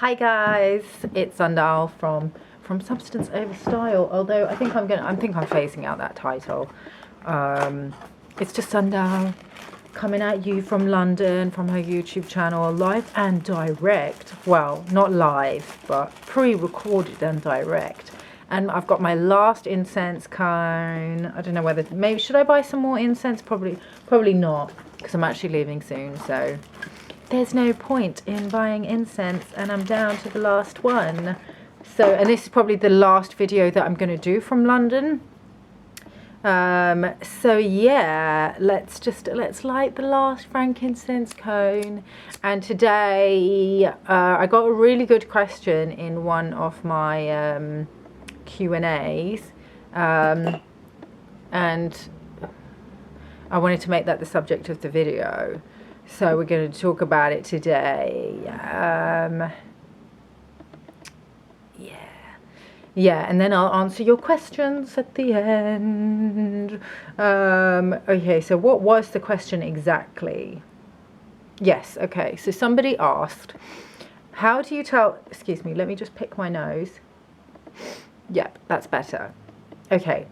Hi guys, it's Sandal from Substance Over Style. Although I think I'm phasing out that title. It's just Sandal coming at you from London, from her YouTube channel, live and direct. Well, not live, but pre-recorded and direct. And I've got my last incense cone. I don't know whether maybe should I buy some more incense? Probably not, because I'm actually leaving soon. So there's no point in buying incense, and I'm down to the last one. So, and this is probably the last video that I'm going to do from London. So yeah, let's light the last frankincense cone. And today I got a really good question in one of my Q&As, and I wanted to make that the subject of the video. So we're going to talk about it today. Yeah, and then I'll answer your questions at the end. Okay, so what was the question exactly? Yes, okay, so somebody asked, how do you tell, excuse me, let me just pick my nose. Yep, that's better. Okay.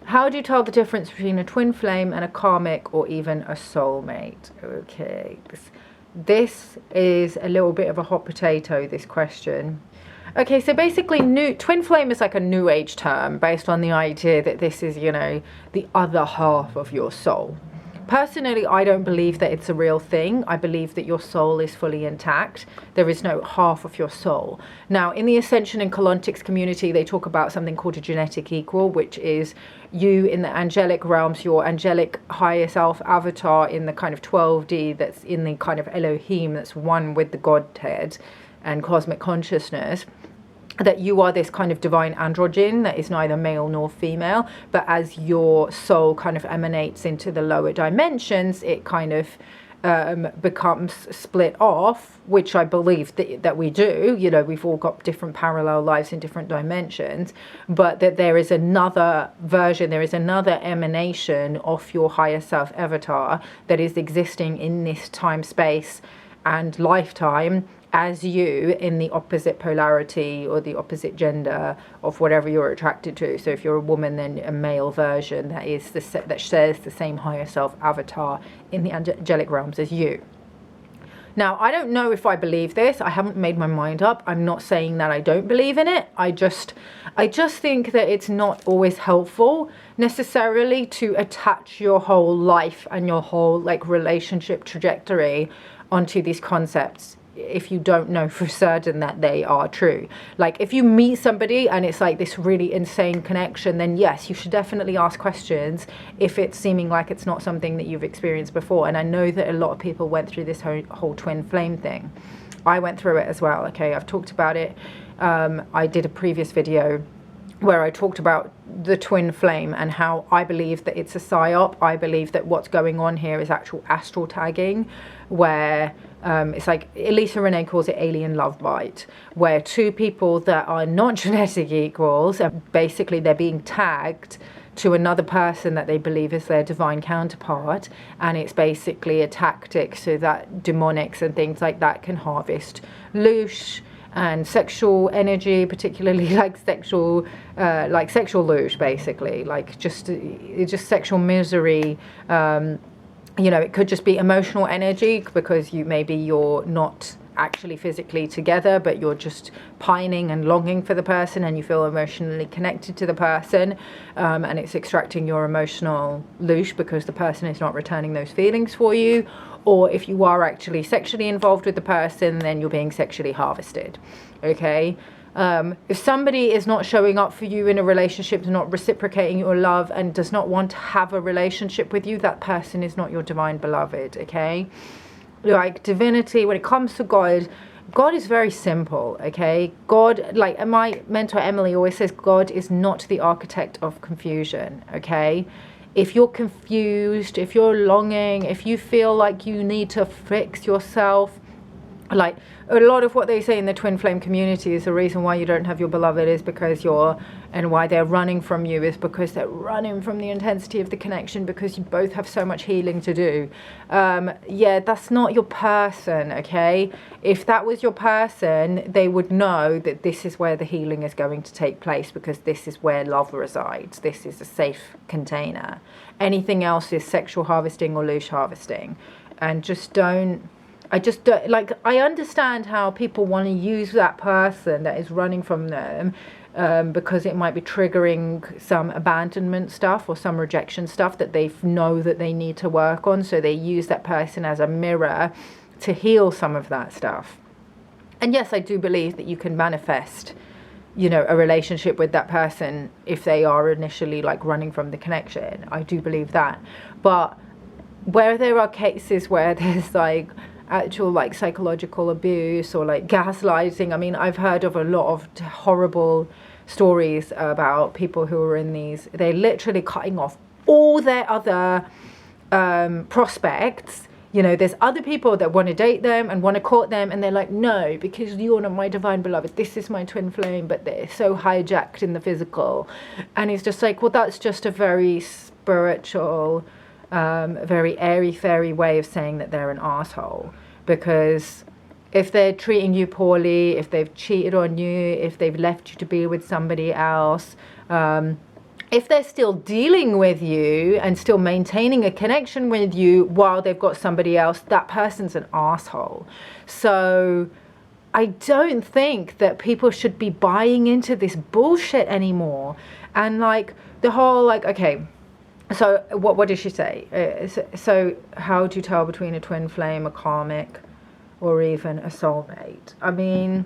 How do you tell the difference between a twin flame and a karmic or even a soulmate? Okay, this is a little bit of a hot potato, this question. Okay, so basically twin flame is like a new age term based on the idea that this is, you know, the other half of your soul. Personally, I don't believe that it's a real thing. I believe that your soul is fully intact. There is no half of your soul. Now, in the Ascension and Colontics community, they talk about something called a genetic equal, which is you in the angelic realms, your angelic higher self avatar in the kind of 12D that's in the kind of Elohim, that's one with the Godhead and cosmic consciousness, that you are this kind of divine androgen that is neither male nor female, but as your soul kind of emanates into the lower dimensions, it kind of becomes split off, which I believe that we do. You know, we've all got different parallel lives in different dimensions, but that there is another version, there is another emanation of your higher self avatar that is existing in this time, space, and lifetime as you in the opposite polarity or the opposite gender of whatever you're attracted to. So if you're a woman, then a male version that shares the same higher self avatar in the angelic realms as you. Now, I don't know if I believe this. I haven't made my mind up. I'm not saying that I don't believe in it. I just think that it's not always helpful necessarily to attach your whole life and your whole like relationship trajectory onto these concepts if you don't know for certain that they are true. Like if you meet somebody and it's like this really insane connection, then yes, you should definitely ask questions if it's seeming like it's not something that you've experienced before. And I know that a lot of people went through this whole twin flame thing. I went through it as well. Okay, I've talked about it. I did a previous video where I talked about the twin flame and how I believe that it's a psyop. I believe that what's going on here is actual astral tagging, where it's like Elisa Renee calls it alien love bite, where two people that are not genetic equals, basically they're being tagged to another person that they believe is their divine counterpart, and it's basically a tactic so that demonics and things like that can harvest loosh and sexual energy, particularly like sexual loosh, basically, like just sexual misery. You know, it could just be emotional energy because you're not actually physically together, but you're just pining and longing for the person and you feel emotionally connected to the person, and it's extracting your emotional loosh because the person is not returning those feelings for you. Or if you are actually sexually involved with the person, then you're being sexually harvested. Okay, if somebody is not showing up for you in a relationship, is not reciprocating your love and does not want to have a relationship with you, that person is not your divine beloved. Okay, like divinity, when it comes to God is very simple. Okay, God, like my mentor Emily always says, God is not the architect of confusion. Okay, if you're confused, if you're longing, if you feel like you need to fix yourself, like a lot of what they say in the twin flame community is the reason why you don't have your beloved is because and why they're running from you is because they're running from the intensity of the connection, because you both have so much healing to do. Yeah, that's not your person, okay? If that was your person, they would know that this is where the healing is going to take place, because this is where love resides. This is a safe container. Anything else is sexual harvesting or leash harvesting. And I just don't, like, I understand how people want to use that person that is running from them because it might be triggering some abandonment stuff or some rejection stuff that they know that they need to work on. So they use that person as a mirror to heal some of that stuff. And yes, I do believe that you can manifest, a relationship with that person if they are initially like running from the connection. I do believe that. But where there are cases where there's like actual like psychological abuse or like gaslighting, I mean, I've heard of a lot of horrible stories about people who are in these, they're literally cutting off all their other prospects. There's other people that want to date them and want to court them, and they're like, no, because you're not my divine beloved, this is my twin flame, but they're so hijacked in the physical. And it's just like, well, that's just a very spiritual, very airy-fairy way of saying that they're an asshole. Because if they're treating you poorly, if they've cheated on you, if they've left you to be with somebody else, if they're still dealing with you and still maintaining a connection with you while they've got somebody else, that person's an asshole. So I don't think that people should be buying into this bullshit anymore. And like the whole like, okay, so what did she say? So how do you tell between a twin flame, a karmic, or even a soulmate? I mean,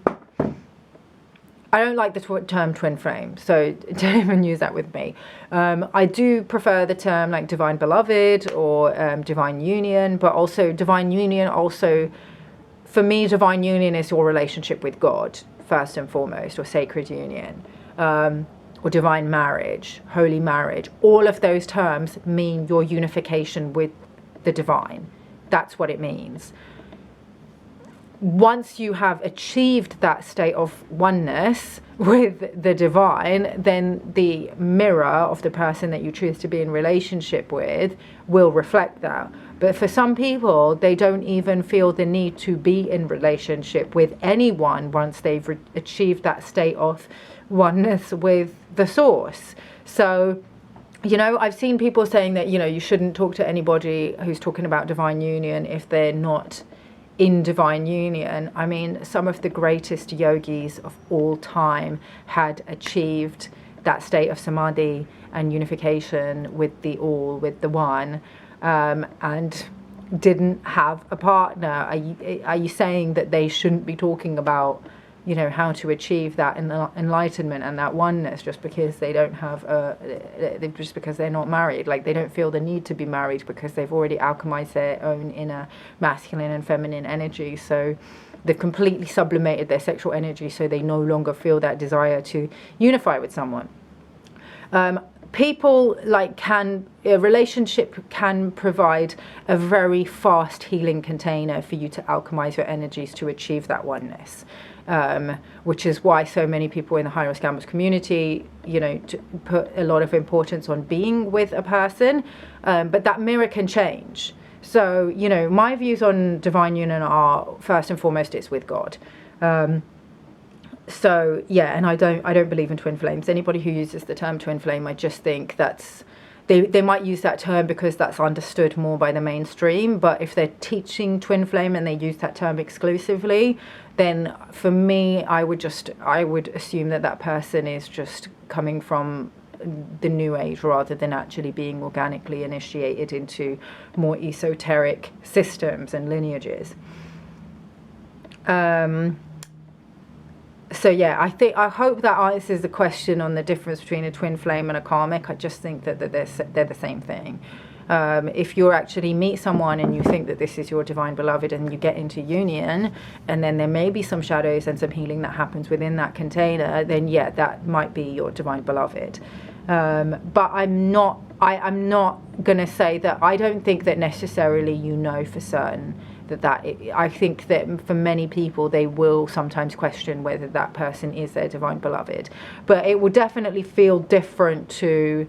I don't like the term twin flame, so don't even use that with me. I do prefer the term like divine beloved or divine union, but also divine union also, for me, divine union is your relationship with God, first and foremost, or sacred union. Or divine marriage, holy marriage. All of those terms mean your unification with the divine. That's what it means. Once you have achieved that state of oneness with the divine, then the mirror of the person that you choose to be in relationship with will reflect that. But for some people, they don't even feel the need to be in relationship with anyone once they've achieved that state of oneness with the source. So, I've seen people saying that, you shouldn't talk to anybody who's talking about divine union if they're not in divine union. I mean, some of the greatest yogis of all time had achieved that state of samadhi and unification with the all, with the one, and didn't have a partner. Are you saying that they shouldn't be talking about how to achieve that enlightenment and that oneness just because they don't have just because they're not married? Like, they don't feel the need to be married because they've already alchemized their own inner masculine and feminine energy. So they've completely sublimated their sexual energy, so they no longer feel that desire to unify with someone. People a relationship can provide a very fast healing container for you to alchemize your energies to achieve that oneness. Which is why so many people in the high risk gamblers community, put a lot of importance on being with a person, but that mirror can change. So, my views on divine union are, first and foremost, it's with God. So yeah, and I don't believe in twin flames. Anybody who uses the term twin flame, I just think that's they might use that term because that's understood more by the mainstream. But if they're teaching twin flame and they use that term exclusively, then for me, I would assume that person is just coming from the new age rather than actually being organically initiated into more esoteric systems and lineages. So yeah, I hope that answers the question on the difference between a twin flame and a karmic. I just think that they're the same thing. If you actually meet someone and you think that this is your divine beloved and you get into union, and then there may be some shadows and some healing that happens within that container, then yeah, that might be your divine beloved. But I'm not going to say that. I don't think that necessarily you know for certain I think that for many people, they will sometimes question whether that person is their divine beloved. But it will definitely feel different to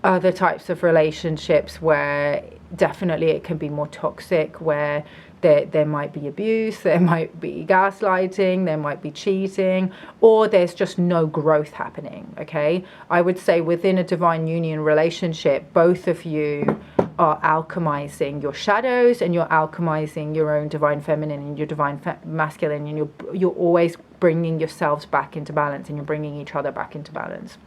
other types of relationships where definitely it can be more toxic, where there might be abuse, there might be gaslighting, there might be cheating, or there's just no growth happening, okay? I would say within a divine union relationship, both of you are alchemizing your shadows, and you're alchemizing your own divine feminine and your divine masculine, and you're always bringing yourselves back into balance, and you're bringing each other back into balance.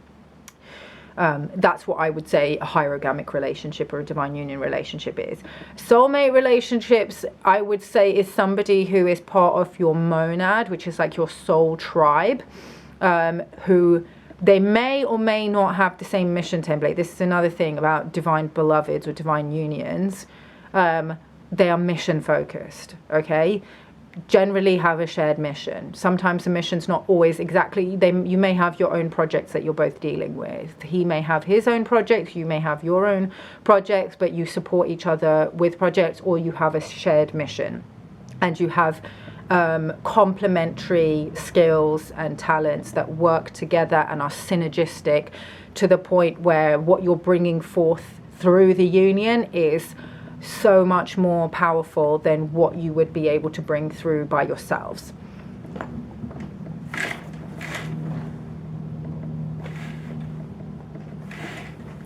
That's what I would say a hierogamic relationship or a divine union relationship is. Soulmate relationships, I would say, is somebody who is part of your monad, which is like your soul tribe, who they may or may not have the same mission template. This is another thing about divine beloveds or divine unions. They are mission focused, okay? Generally have a shared mission. Sometimes the mission's not always exactly, you may have your own projects that you're both dealing with. He may have his own projects, you may have your own projects, but you support each other with projects, or you have a shared mission and you have complementary skills and talents that work together and are synergistic to the point where what you're bringing forth through the union is so much more powerful than what you would be able to bring through by yourselves.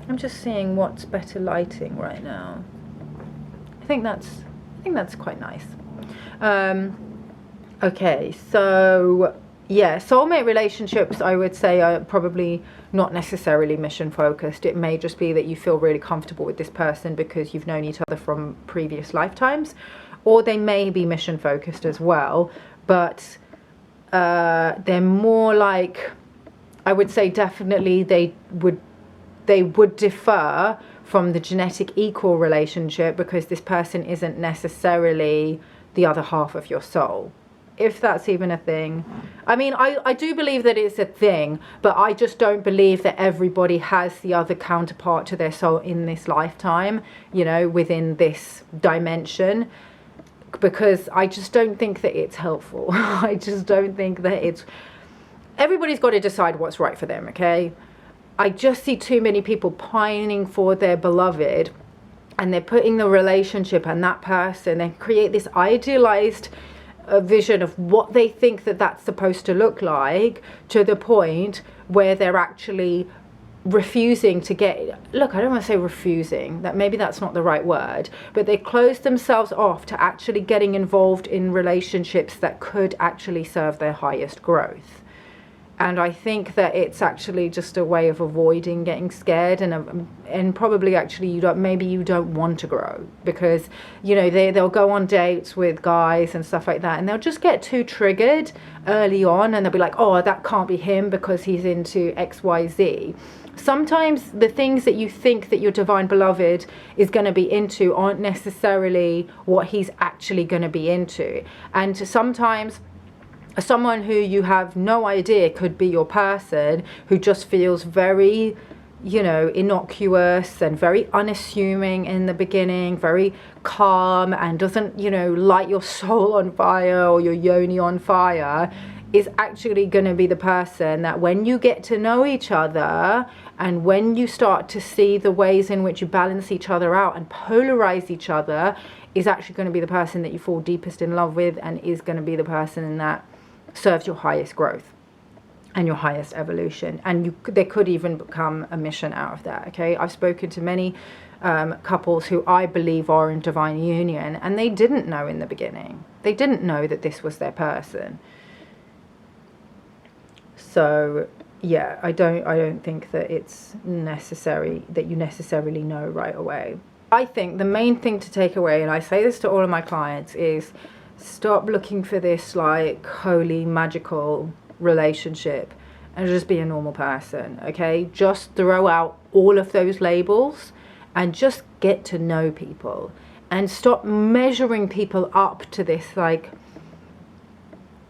I'm just seeing what's better lighting right now. I think that's quite nice. Okay, so yeah, soulmate relationships, I would say, are probably not necessarily mission focused. It may just be that you feel really comfortable with this person because you've known each other from previous lifetimes, or they may be mission focused as well, but they're more like, I would say definitely they would differ from the genetic equal relationship, because this person isn't necessarily the other half of your soul, if that's even a thing. I mean, I do believe that it's a thing, but I just don't believe that everybody has the other counterpart to their soul in this lifetime, you know, within this dimension, because I just don't think that it's helpful. I just don't think that it's, everybody's got to decide what's right for them, okay? I just see too many people pining for their beloved, and they're putting the relationship and that person, they create this idealized a vision of what they think that that's supposed to look like, to the point where they're actually refusing to get, look, I don't want to say refusing, that maybe that's not the right word, but they close themselves off to actually getting involved in relationships that could actually serve their highest growth. And I think that it's actually just a way of avoiding getting scared, and probably actually you don't want to grow, because, you know, they'll go on dates with guys and stuff like that, and they'll just get too triggered early on, and they'll be like, oh, that can't be him because he's into XYZ. Sometimes the things that you think that your divine beloved is going to be into aren't necessarily what he's actually going to be into. And sometimes someone who you have no idea could be your person, who just feels very, you know, innocuous and very unassuming in the beginning, very calm, and doesn't, you know, light your soul on fire or your yoni on fire, is actually going to be the person that when you get to know each other, and when you start to see the ways in which you balance each other out and polarize each other, is actually going to be the person that you fall deepest in love with, and is going to be the person that serves your highest growth and your highest evolution. And there could even become a mission out of that, okay? I've spoken to many couples who I believe are in divine union, and they didn't know in the beginning. They didn't know that this was their person. So yeah, I don't think that it's necessary that you necessarily know right away. I think the main thing to take away, and I say this to all of my clients, is stop looking for this like holy magical relationship and just be a normal person, okay? Just throw out all of those labels and just get to know people, and stop measuring people up to this, like,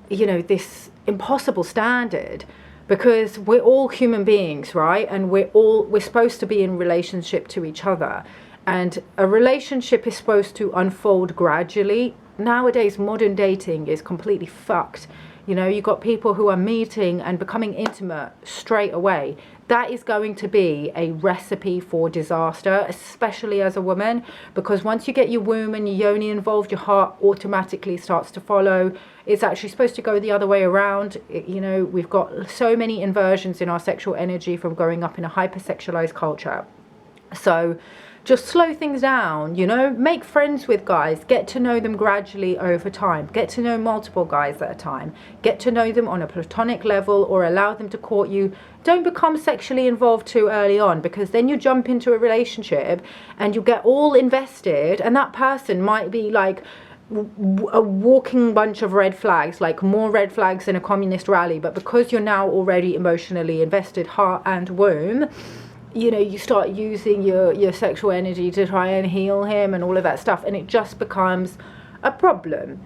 you know, this impossible standard, because we're all human beings, right? And we're supposed to be in relationship to each other, and a relationship is supposed to unfold gradually. Nowadays, modern dating is completely fucked. You know, you've got people who are meeting and becoming intimate straight away. That is going to be a recipe for disaster, especially as a woman, because once you get your womb and your yoni involved, your heart automatically starts to follow. It's actually supposed to go the other way around. You know, we've got so many inversions in our sexual energy from growing up in a hypersexualized culture. So just slow things down, you know, make friends with guys, get to know them gradually over time, get to know multiple guys at a time, get to know them on a platonic level, or allow them to court you. Don't become sexually involved too early on, because then you jump into a relationship and you get all invested, and that person might be like a walking bunch of red flags, like more red flags than a communist rally. But because you're now already emotionally invested, heart and womb, you know, you start using your sexual energy to try and heal him and all of that stuff, and it just becomes a problem.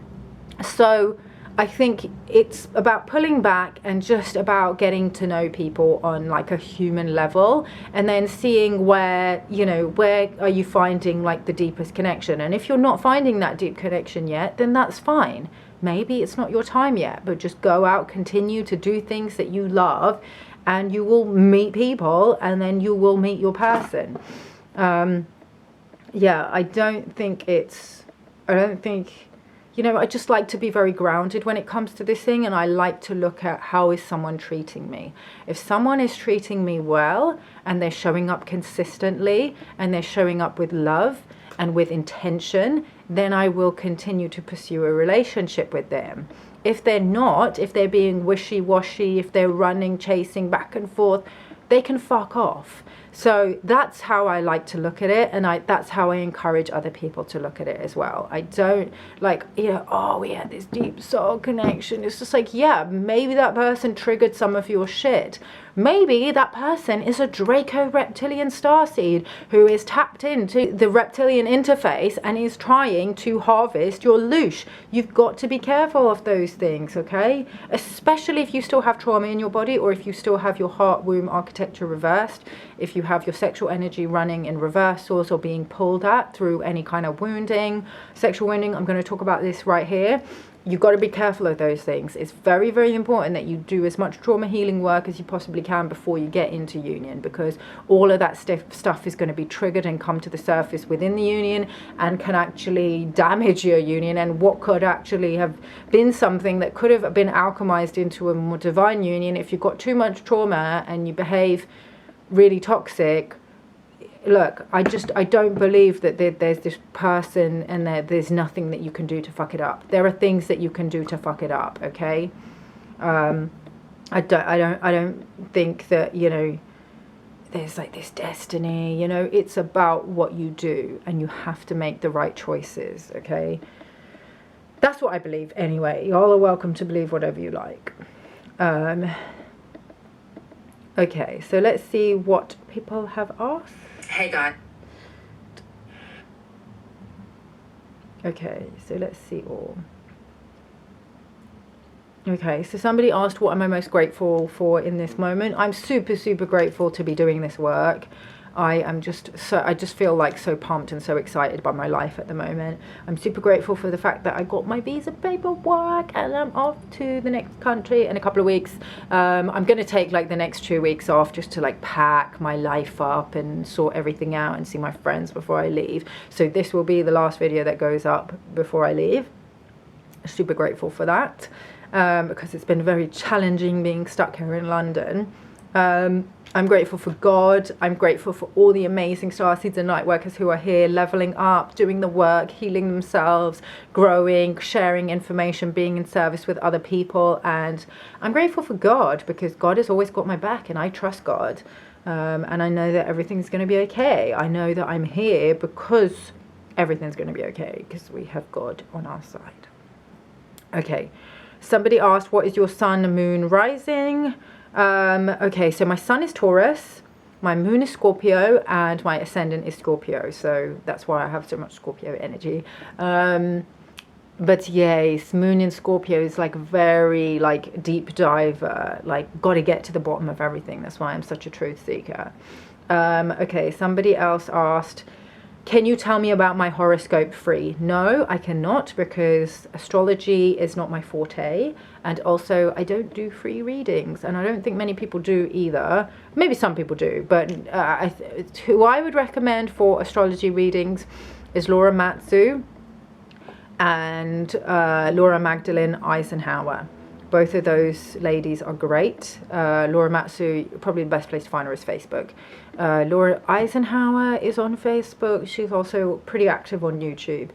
So I think it's about pulling back and just about getting to know people on like a human level, and then seeing where, you know, where are you finding like the deepest connection. And if you're not finding that deep connection yet, then that's fine. Maybe it's not your time yet, but just go out, continue to do things that you love, and you will meet people, and then you will meet your person. Yeah, I don't think, you know, I just like to be very grounded when it comes to this thing, and I like to look at how is someone treating me. If someone is treating me well, and they're showing up consistently, and they're showing up with love and with intention, then I will continue to pursue a relationship with them. If they're not, if they're being wishy-washy, if they're running, chasing back and forth, they can fuck off. So that's how I like to look at it, and that's how I encourage other people to look at it as well. I don't like, you know, oh, we had this deep soul connection. It's just like, yeah, maybe that person triggered some of your shit. Maybe that person is a Draco-reptilian starseed who is tapped into the reptilian interface and is trying to harvest your loosh. You've got to be careful of those things, okay? Especially if you still have trauma in your body, or if you still have your heart-womb architecture reversed, if you have your sexual energy running in reversals or being pulled at through any kind of wounding, sexual wounding. I'm going to talk about this right here. You've got to be careful of those things. It's very, very important that you do as much trauma healing work as you possibly can before you get into union, because all of that stuff is going to be triggered and come to the surface within the union and can actually damage your union, and what could actually have been something that could have been alchemized into a more divine union. If you've got too much trauma and you behave really toxic, look, I don't believe that there's this person and there's nothing that you can do to fuck it up. There are things that you can do to fuck it up, okay? I don't think that, you know, there's like this destiny, you know. It's about what you do, and you have to make the right choices, okay? That's what I believe anyway. Y'all are welcome to believe whatever you like. Okay, so let's see what people have asked. Hey, guys. Okay, so let's see all. Okay, so somebody asked, what am I most grateful for in this moment? I'm super, super grateful to be doing this work. I just feel like so pumped and so excited by my life at the moment. I'm super grateful for the fact that I got my visa paperwork and I'm off to the next country in a couple of weeks. I'm going to take like the next 2 weeks off just to like pack my life up and sort everything out and see my friends before I leave. So this will be the last video that goes up before I leave. Super grateful for that, because it's been very challenging being stuck here in London. I'm grateful for God. I'm grateful for all the amazing starseeds and light workers who are here leveling up, doing the work, healing themselves, growing, sharing information, being in service with other people. And I'm grateful for God, because God has always got my back and I trust God. And I know that everything's going to be okay. I know that I'm here because everything's going to be okay, because we have God on our side. Okay, somebody asked, what is your sun, moon, rising? Okay, so my sun is Taurus, my moon is Scorpio, and my ascendant is Scorpio. So that's why I have so much Scorpio energy. But yes, Moon in Scorpio is like very like deep diver, like got to get to the bottom of everything. That's why I'm such a truth seeker. Okay, somebody else asked, can you tell me about my horoscope free? No, I cannot, because astrology is not my forte, and also I don't do free readings, and I don't think many people do either. Maybe some people do, but who I would recommend for astrology readings is Laura Matsu and Laura Magdalene Eisenhower. Both of those ladies are great. Laura Matsu, probably the best place to find her is Facebook. Laura Eisenhower is on Facebook. She's also pretty active on YouTube.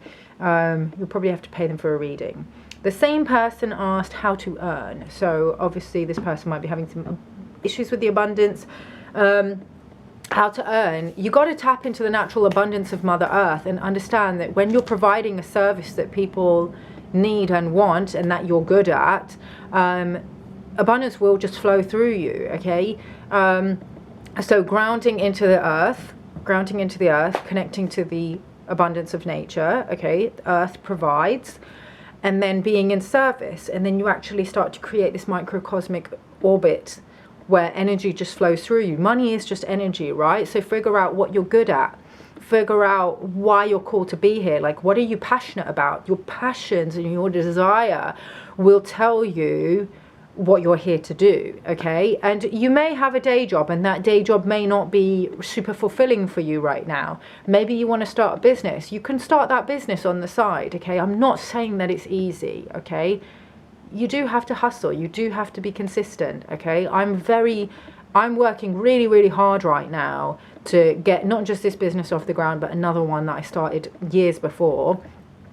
You'll probably have to pay them for a reading. The same person asked how to earn. So obviously this person might be having some issues with the abundance. How to earn, you got to tap into the natural abundance of Mother Earth and understand that when you're providing a service that people need and want and that you're good at, abundance will just flow through you. Okay, so grounding into the earth, connecting to the abundance of nature. Okay, earth provides, and then being in service, and then you actually start to create this microcosmic orbit where energy just flows through you. Money is just energy, right? So figure out what you're good at. Figure out why you're called to be here. Like, what are you passionate about? Your passions and your desire will tell you what you're here to do, okay? And you may have a day job, and that day job may not be super fulfilling for you right now. Maybe you want to start a business. You can start that business on the side, okay? I'm not saying that it's easy, okay? You do have to hustle. You do have to be consistent, okay? I'm working really, really hard right now to get not just this business off the ground, but another one that I started years before,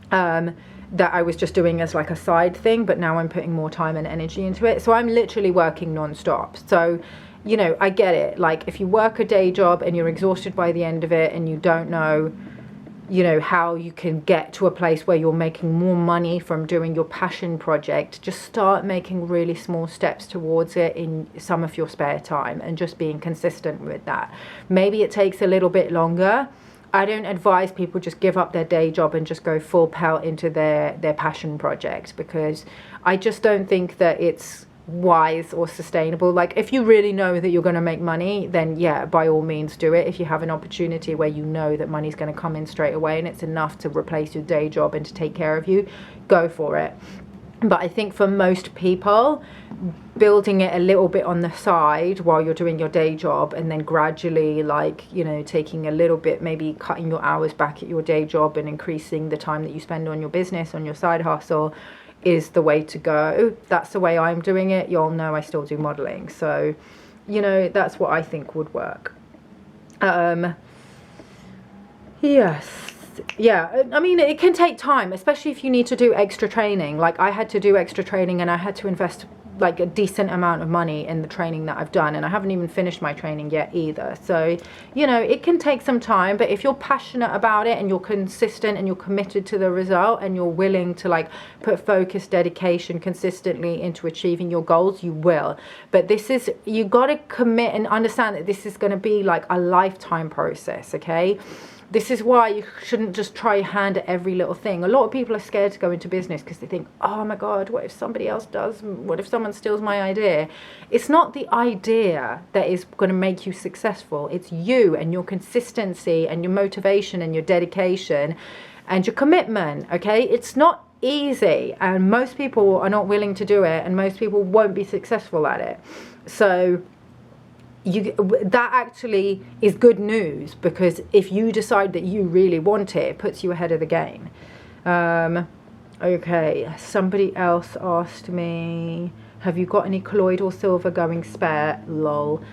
that I was just doing as like a side thing, but now I'm putting more time and energy into it. So I'm literally working non-stop. So, you know, I get it. Like, if you work a day job and you're exhausted by the end of it and you don't know, you know, how you can get to a place where you're making more money from doing your passion project, just start making really small steps towards it in some of your spare time and just being consistent with that. Maybe it takes a little bit longer. I don't advise people just give up their day job and just go full pelt into their passion project, because I just don't think that it's wise or sustainable. Like, if you really know that you're going to make money, then yeah, by all means do it. If you have an opportunity where you know that money's going to come in straight away and it's enough to replace your day job and to take care of you, go for it. But I think for most people, building it a little bit on the side while you're doing your day job, and then gradually, like, you know, taking a little bit, maybe cutting your hours back at your day job and increasing the time that you spend on your business, on your side hustle, is the way to go. That's the way I'm doing it. You'll know I still do modeling, so, you know, that's what I think would work. Yes. Yeah, I mean, it can take time, especially if you need to do extra training. Like, I had to do extra training and I had to invest like a decent amount of money in the training that I've done, and I haven't even finished my training yet either. So, you know, it can take some time, but if you're passionate about it and you're consistent and you're committed to the result and you're willing to like put focus, dedication consistently into achieving your goals, you will. But this is, you got to commit and understand that this is going to be like a lifetime process, okay? This is why you shouldn't just try your hand at every little thing. A lot of people are scared to go into business because they think, oh my God, what if somebody else does? What if someone steals my idea? It's not the idea that is going to make you successful. It's you and your consistency and your motivation and your dedication and your commitment, okay? It's not easy, and most people are not willing to do it, and most people won't be successful at it. So that actually is good news, because if you decide that you really want it, it puts you ahead of the game. Okay, somebody else asked me, have you got any colloidal silver going spare? Lol.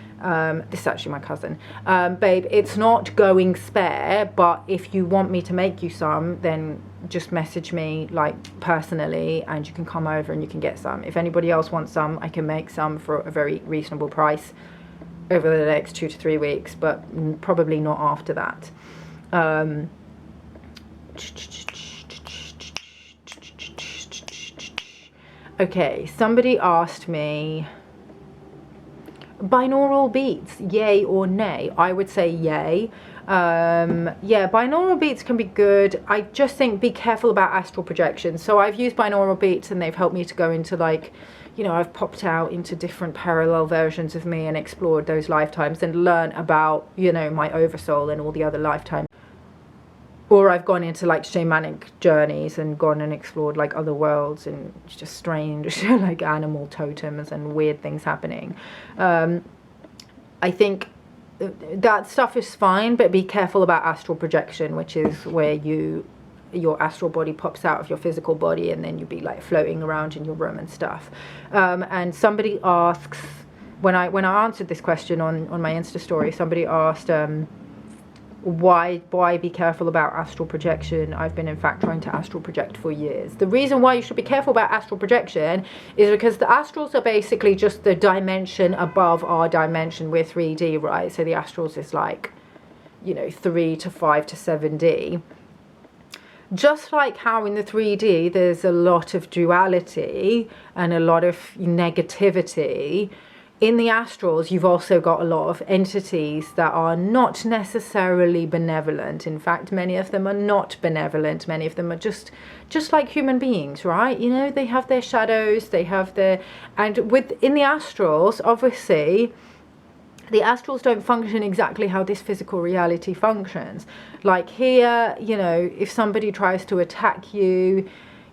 This is actually my cousin. Babe, it's not going spare, but if you want me to make you some, then just message me like personally and you can come over and you can get some. If anybody else wants some, I can make some for a very reasonable price over the next 2 to 3 weeks, but probably not after that. Okay, somebody asked me, binaural beats, yay or nay? I would say yay. Yeah, binaural beats can be good. I just think be careful about astral projection. So I've used binaural beats and they've helped me to go into like, you know, I've popped out into different parallel versions of me and explored those lifetimes and learn about, you know, my oversoul and all the other lifetimes. Or I've gone into like shamanic journeys and gone and explored like other worlds and just strange like animal totems and weird things happening. I think that stuff is fine, but be careful about astral projection, which is where your astral body pops out of your physical body and then you be like floating around in your room and stuff. And somebody asks, when I answered this question on my Insta story, somebody asked why be careful about astral projection. I've been in fact trying to astral project for years. The reason why you should be careful about astral projection is because the astrals are basically just the dimension above our dimension. We're 3D, right? So the astrals is like, you know, 3 to 5 to 7D. Just like how in the 3D there's a lot of duality and a lot of negativity, in the astrals you've also got a lot of entities that are not necessarily benevolent. In fact, many of them are not benevolent. Many of them are just like human beings, right? You know, they have their shadows, they have their, and in the astrals, obviously the astrals don't function exactly how this physical reality functions. Like here, you know, if somebody tries to attack you,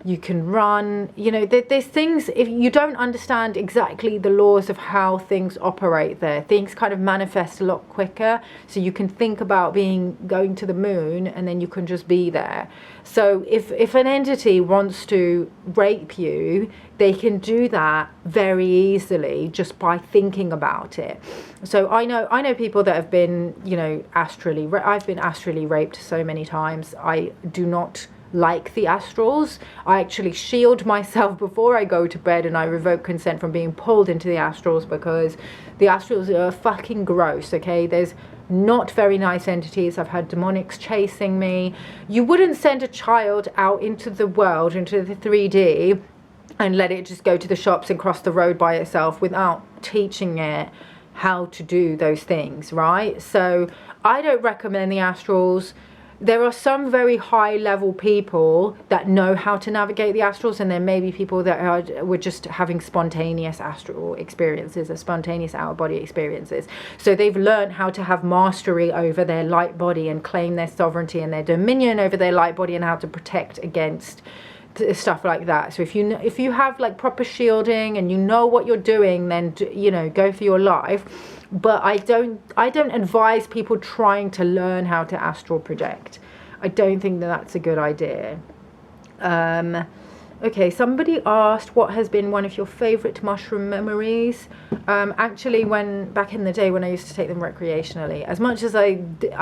you can run. You know, there's things, if you don't understand exactly the laws of how things operate there, things kind of manifest a lot quicker. So you can think about going to the moon and then you can just be there. So if an entity wants to rape you, they can do that very easily just by thinking about it. So I know people that have been, you know, I've been astrally raped so many times. I do not like the astrals. I actually shield myself before I go to bed and I revoke consent from being pulled into the astrals, because the astrals are fucking gross, okay? There's not very nice entities. I've had demonics chasing me. You wouldn't send a child out into the world, into the 3D, and let it just go to the shops and cross the road by itself without teaching it how to do those things, right? So I don't recommend the astrals. There are some very high level people that know how to navigate the astrals, and there may be people that were just having spontaneous astral experiences or spontaneous out of body experiences. So they've learned how to have mastery over their light body and claim their sovereignty and their dominion over their light body and how to protect against stuff like that. So if you have like proper shielding and you know what you're doing, then, you know, go for your life. But I don't advise people trying to learn how to astral project. I don't think that that's a good idea. Okay, somebody asked, what has been one of your favorite mushroom memories? Actually, back in the day when I used to take them recreationally, as much as I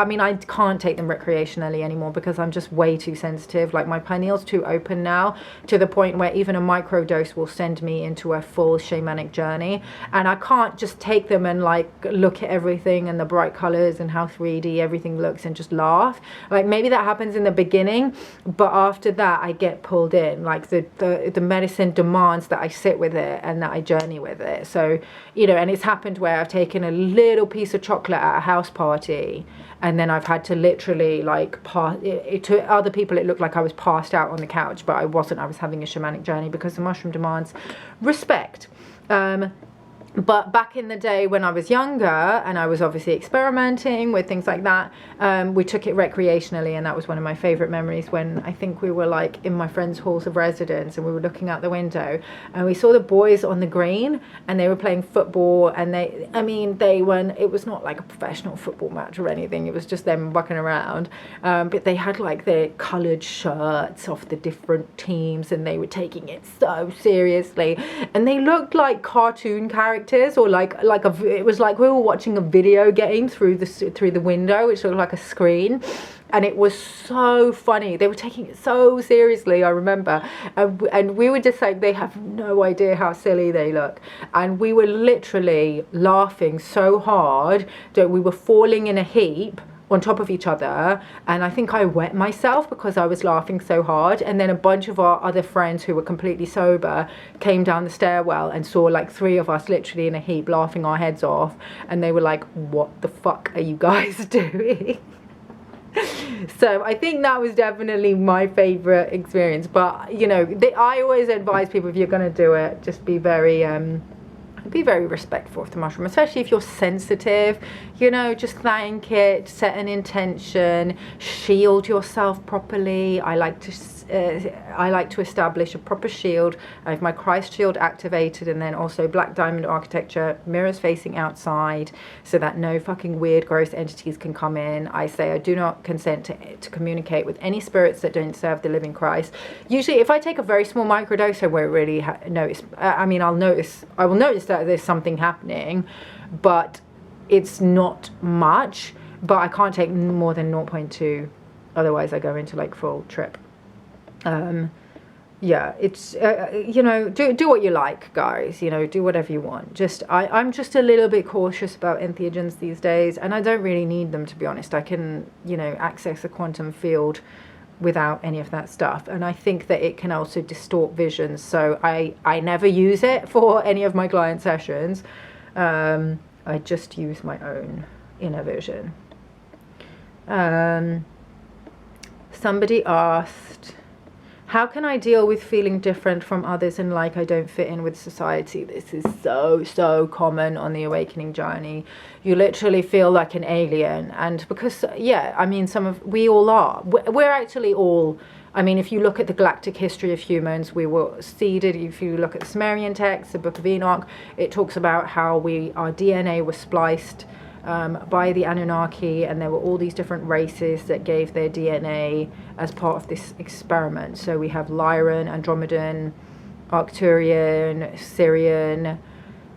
mean, I can't take them recreationally anymore because I'm just way too sensitive. Like my pineal's too open now, to the point where even a microdose will send me into a full shamanic journey, and I can't just take them and like look at everything and the bright colors and how 3D everything looks and just laugh. Like maybe that happens in the beginning, but after that I get pulled in. Like the medicine demands that I sit with it and that I journey with it. So, you know, and it's happened where I've taken a little piece of chocolate at a house party and then I've had to literally like pass it to other people. It looked like I was passed out on the couch, but I wasn't. I was having a shamanic journey because the mushroom demands respect. But back in the day when I was younger and I was obviously experimenting with things like that, we took it recreationally, and that was one of my favorite memories when I think we were like in my friend's halls of residence and we were looking out the window and we saw the boys on the green and they were playing football, and it was not like a professional football match or anything, it was just them bucking around, but they had like their coloured shirts off the different teams and they were taking it so seriously, and they looked like cartoon characters, or it was like we were watching a video game through the window, which looked like a screen, and it was so funny. They were taking it so seriously, I remember, and we were just like, they have no idea how silly they look, and we were literally laughing so hard that we were falling in a heap on top of each other, and I think I wet myself because I was laughing so hard. And then a bunch of our other friends who were completely sober came down the stairwell and saw like 3 of us literally in a heap laughing our heads off, and they were like, what the fuck are you guys doing? So I think that was definitely my favorite experience. But you know, I always advise people, if you're going to do it, just be very respectful of the mushroom, especially if you're sensitive. You know, just thank it, set an intention, shield yourself properly. I like to establish a proper shield. I have my Christ shield activated, and then also black diamond architecture, mirrors facing outside, so that no fucking weird gross entities can come in. I say I do not consent to communicate with any spirits that don't serve the living Christ. Usually if I take a very small microdose, I won't really notice. I will notice that there's something happening, but it's not much. But I can't take more than 0.2, otherwise I go into like full trip. Yeah, it's you know, do what you like, guys. You know, do whatever you want. I'm just a little bit cautious about entheogens these days, and I don't really need them, to be honest. I can, you know, access a quantum field without any of that stuff, and I think that it can also distort visions, so I never use it for any of my client sessions. I just use my own inner vision. Somebody asked, how can I deal with feeling different from others and like I don't fit in with society? This is so common on the awakening journey. You literally feel like an alien, and because, yeah, I mean, we all are. We're actually all, I mean, if you look at the galactic history of humans, we were seeded. If you look at the Sumerian text, the Book of Enoch, it talks about how our DNA was spliced by the Anunnaki, and there were all these different races that gave their DNA as part of this experiment. So we have Lyran, Andromedan, Arcturian, Syrian,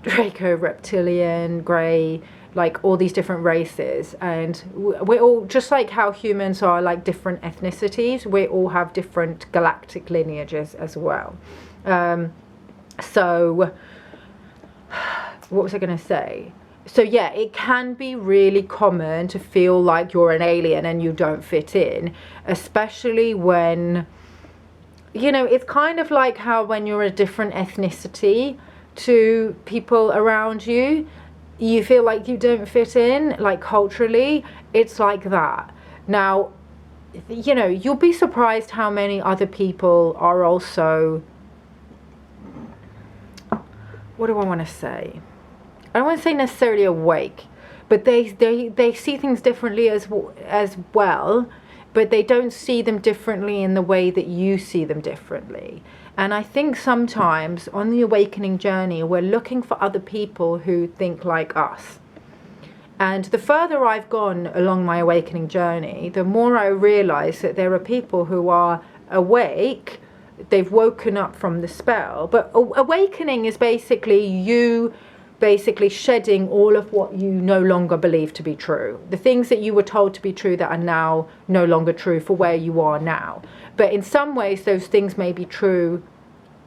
Draco, Reptilian, Grey, like all these different races. And we're all, just like how humans are like different ethnicities, we all have different galactic lineages as well. So what was I going to say? So yeah, it can be really common to feel like you're an alien and you don't fit in, especially when, you know, it's kind of like how when you're a different ethnicity to people around you, you feel like you don't fit in, like culturally, it's like that. Now, you know, you'll be surprised how many other people are also, what do I want to say? I don't want to say necessarily awake, but they see things differently as well, but they don't see them differently in the way that you see them differently. And I think sometimes on the awakening journey, we're looking for other people who think like us. And the further I've gone along my awakening journey, the more I realize that there are people who are awake, they've woken up from the spell. But awakening is basically you shedding all of what you no longer believe to be true. The things that you were told to be true that are now no longer true for where you are now. But in some ways, those things may be true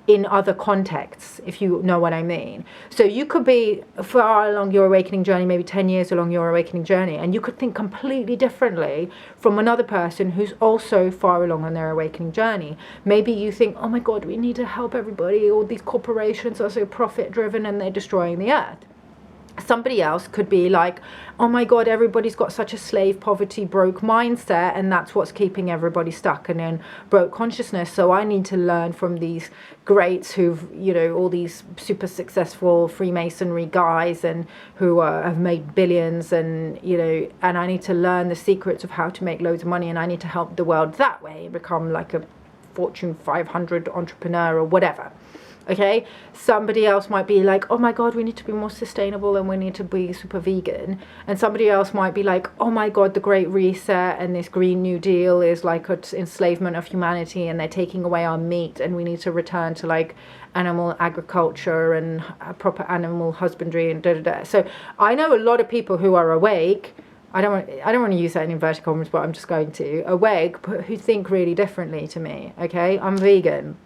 in other contexts, if you know what I mean. So you could be far along your awakening journey, maybe 10 years along your awakening journey, and you could think completely differently from another person who's also far along on their awakening journey. Maybe you think, oh my God, we need to help everybody. All these corporations are so profit driven and they're destroying the earth. Somebody else could be like, oh my God, everybody's got such a slave, poverty, broke mindset, and that's what's keeping everybody stuck and in broke consciousness. So I need to learn from these greats who've, you know, all these super successful Freemasonry guys and who have made billions, and, you know, and I need to learn the secrets of how to make loads of money, and I need to help the world that way, become like a Fortune 500 entrepreneur or whatever. Okay, somebody else might be like, oh my God, we need to be more sustainable and we need to be super vegan. And somebody else might be like, oh my God, the Great Reset and this Green New Deal is like an enslavement of humanity, and they're taking away our meat, and we need to return to like animal agriculture and proper animal husbandry and da-da-da. So I know a lot of people who are awake. I don't want to use that in inverted commas, but I'm just going to. Awake, who think really differently to me. Okay, I'm vegan.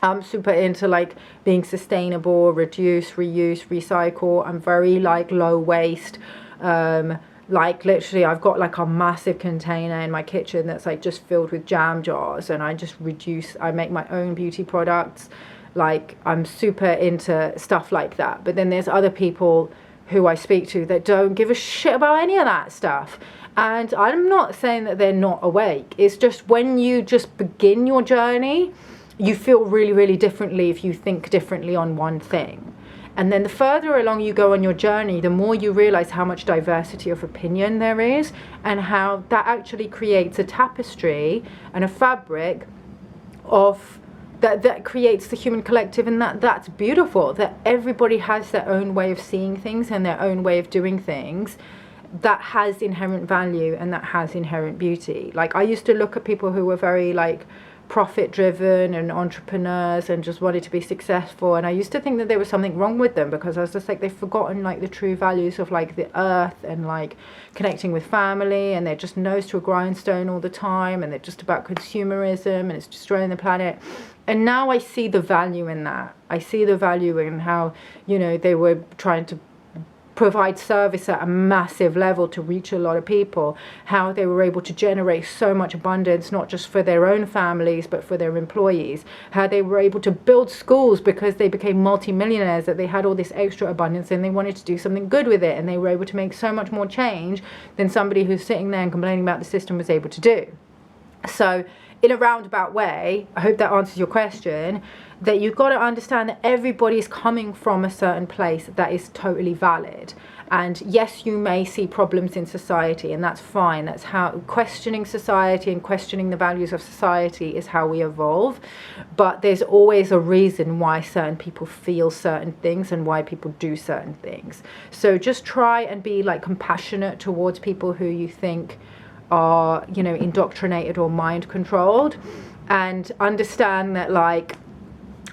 I'm super into like being sustainable, reduce, reuse, recycle. I'm very like low waste. Like literally I've got like a massive container in my kitchen that's like just filled with jam jars, and I just reduce, I make my own beauty products. Like I'm super into stuff like that. But then there's other people who I speak to that don't give a shit about any of that stuff. And I'm not saying that they're not awake. It's just when you just begin your journey, you feel really, really differently if you think differently on one thing. And then the further along you go on your journey, the more you realize how much diversity of opinion there is, and how that actually creates a tapestry and a fabric of that creates the human collective. And that's beautiful, that everybody has their own way of seeing things and their own way of doing things that has inherent value and that has inherent beauty. Like, I used to look at people who were very like profit driven and entrepreneurs and just wanted to be successful, and I used to think that there was something wrong with them, because I was just like, they've forgotten like the true values of like the earth and like connecting with family, and they're just nose to a grindstone all the time, and they're just about consumerism and it's destroying the planet. And now I see the value in that. I see the value in how, you know, they were trying to provide service at a massive level to reach a lot of people, how they were able to generate so much abundance, not just for their own families but for their employees, how they were able to build schools because they became multimillionaires, that they had all this extra abundance and they wanted to do something good with it, and they were able to make so much more change than somebody who's sitting there and complaining about the system was able to do. So in a roundabout way, I hope that answers your question, that you've got to understand that everybody's coming from a certain place that is totally valid. And yes, you may see problems in society, and that's fine. That's how questioning society and questioning the values of society is how we evolve. But there's always a reason why certain people feel certain things and why people do certain things. So just try and be like compassionate towards people who you think are, you know, indoctrinated or mind controlled, and understand that, like,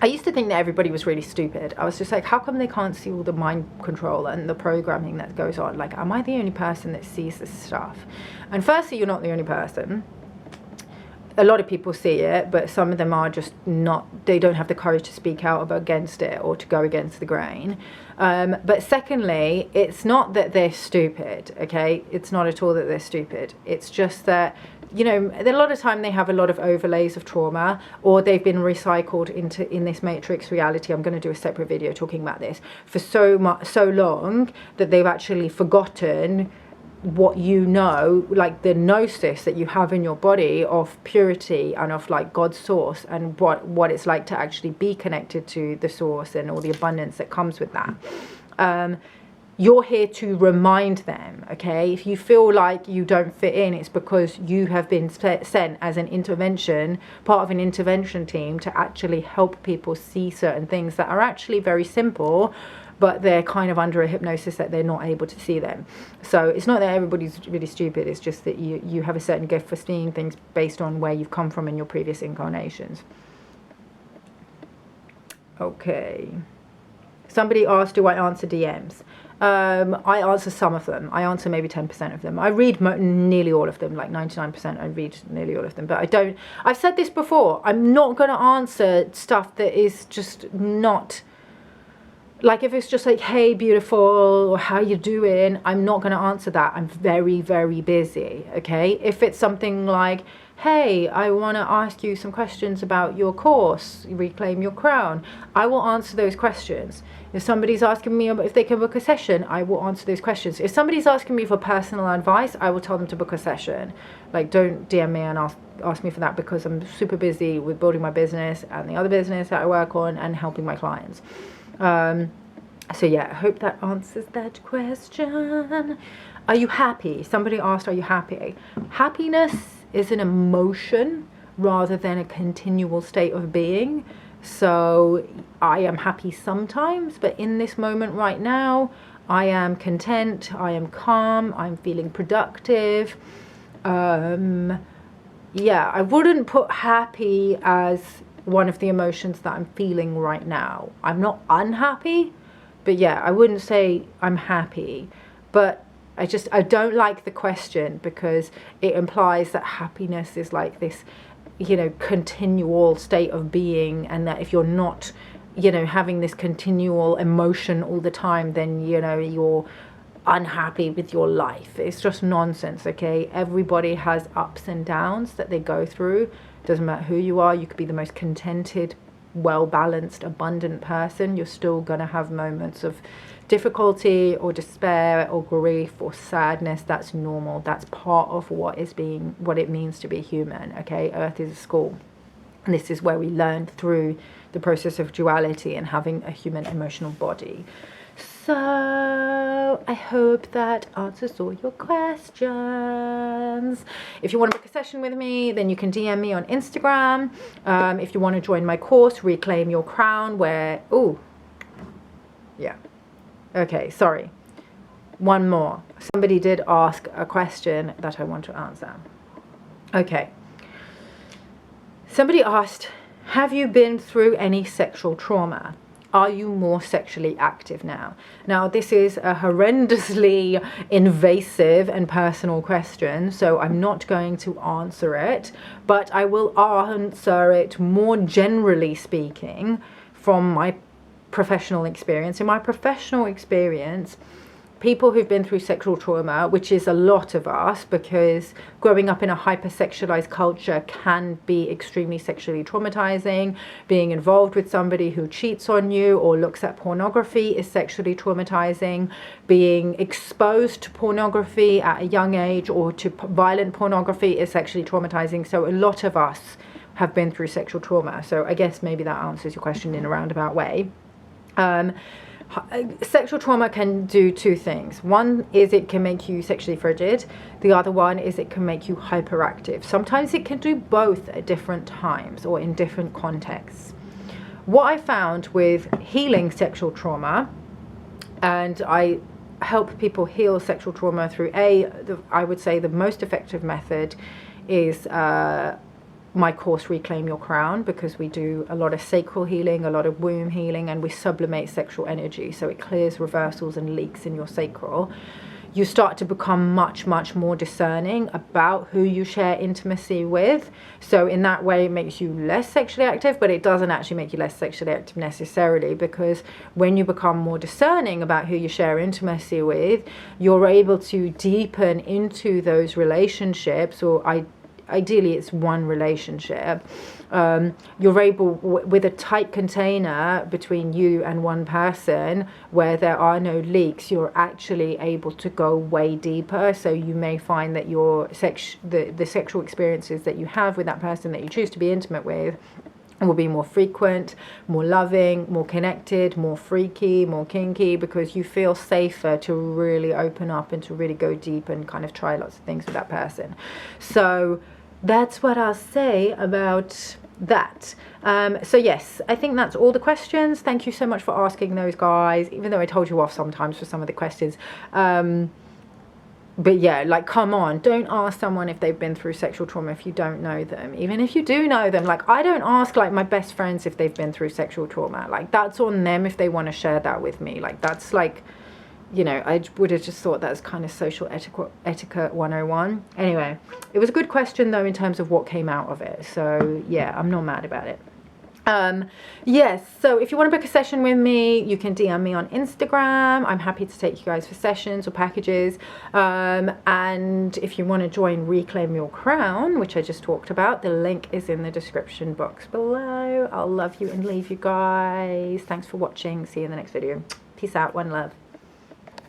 I used to think that everybody was really stupid. I was just like, how come they can't see all the mind control and the programming that goes on? Like, am I the only person that sees this stuff? And firstly, you're not the only person. A lot of people see it, but some of them are just not, they don't have the courage to speak out against it or to go against the grain. But secondly, it's not that they're stupid, okay? It's not at all that they're stupid. It's just that, you know, a lot of time they have a lot of overlays of trauma, or they've been recycled in this matrix reality. I'm going to do a separate video talking about this, for so long that they've actually forgotten what, you know, like the gnosis that you have in your body of purity and of like God's source, and what it's like to actually be connected to the source and all the abundance that comes with that. You're here to remind them, okay? If you feel like you don't fit in, it's because you have been sent as an intervention, part of an intervention team, to actually help people see certain things that are actually very simple, but they're kind of under a hypnosis that they're not able to see them. So it's not that everybody's really stupid, it's just that you have a certain gift for seeing things based on where you've come from in your previous incarnations. Okay. Somebody asked, do I answer DMs? I answer some of them. I answer maybe 10% of them. I read nearly all of them, like 99%. I read nearly all of them, but I don't. I've said this before. I'm not going to answer stuff that is just not, like, if it's just like, hey, beautiful, or how you doing, I'm not going to answer that. I'm very, very busy, okay? If it's something like, hey, I want to ask you some questions about your course, Reclaim Your Crown, I will answer those questions. If somebody's asking me if they can book a session, I will answer those questions. If somebody's asking me for personal advice, I will tell them to book a session. Like, don't DM me and ask me for that, because I'm super busy with building my business and the other business that I work on and helping my clients. So yeah, I hope that answers that question. Are you happy? Somebody asked, are you happy? Happiness is an emotion rather than a continual state of being. So I am happy sometimes, but in this moment right now, I am content, I am calm, I'm feeling productive. Yeah, I wouldn't put happy as one of the emotions that I'm feeling right now. I'm not unhappy, but yeah, I wouldn't say I'm happy. But I don't like the question, because it implies that happiness is like this, you know, continual state of being, and that if you're not, you know, having this continual emotion all the time, then, you know, you're unhappy with your life. It's just nonsense, okay? Everybody has ups and downs that they go through. Doesn't matter who you are. You could be the most contented well-balanced, abundant person, you're still going to have moments of difficulty or despair or grief or sadness. That's normal. That's part of what it means to be human. Okay, Earth is a school, and this is where we learn through the process of duality and having a human emotional body. So I hope that answers all your questions. If you want to book a session with me, then you can DM me on Instagram. If you want to join my course, Reclaim Your Crown, where, okay, sorry. One more. Somebody did ask a question that I want to answer. Okay. Somebody asked, have you been through any sexual trauma? Are you more sexually active now? Now, this is a horrendously invasive and personal question, so I'm not going to answer it, but I will answer it more generally speaking from my professional experience. In my professional experience, people who've been through sexual trauma, which is a lot of us, because growing up in a hypersexualized culture can be extremely sexually traumatizing. Being involved with somebody who cheats on you or looks at pornography is sexually traumatizing. Being exposed to pornography at a young age or to violent pornography is sexually traumatizing. So a lot of us have been through sexual trauma. So I guess maybe that answers your question in a roundabout way. Sexual trauma can do two things. One is it can make you sexually frigid. The other one is it can make you hyperactive. Sometimes it can do both at different times or in different contexts. What I found with healing sexual trauma, and I help people heal sexual trauma through I would say the most effective method is my course Reclaim Your Crown, because we do a lot of sacral healing, a lot of womb healing, and we sublimate sexual energy, so it clears reversals and leaks in your sacral. You start to become much more discerning about who you share intimacy with. So in that way it makes you less sexually active, but it doesn't actually make you less sexually active necessarily, because when you become more discerning about who you share intimacy with, you're able to deepen into those relationships, or ideally it's one relationship. You're able, with a tight container between you and one person where there are no leaks, you're actually able to go way deeper. So you may find that your the sexual experiences that you have with that person that you choose to be intimate with will be more frequent, more loving, more connected, more freaky, more kinky, because you feel safer to really open up and to really go deep and kind of try lots of things with that person. So that's what I'll say about that. So yes, I think that's all the questions. Thank you so much for asking those, guys, even though I told you off sometimes for some of the questions. But yeah, like, come on, don't ask someone if they've been through sexual trauma if you don't know them. Even if you do know them, like, I don't ask like my best friends if they've been through sexual trauma. Like, that's on them if they want to share that with me. Like, that's like, you know, I would have just thought that was kind of social etiquette 101. Anyway, it was a good question though in terms of what came out of it. So yeah, I'm not mad about it. Yes, so if you want to book a session with me, you can DM me on Instagram. I'm happy to take you guys for sessions or packages. And if you want to join Reclaim Your Crown, which I just talked about, the link is in the description box below. I'll love you and leave you guys. Thanks for watching. See you in the next video. Peace out. One love.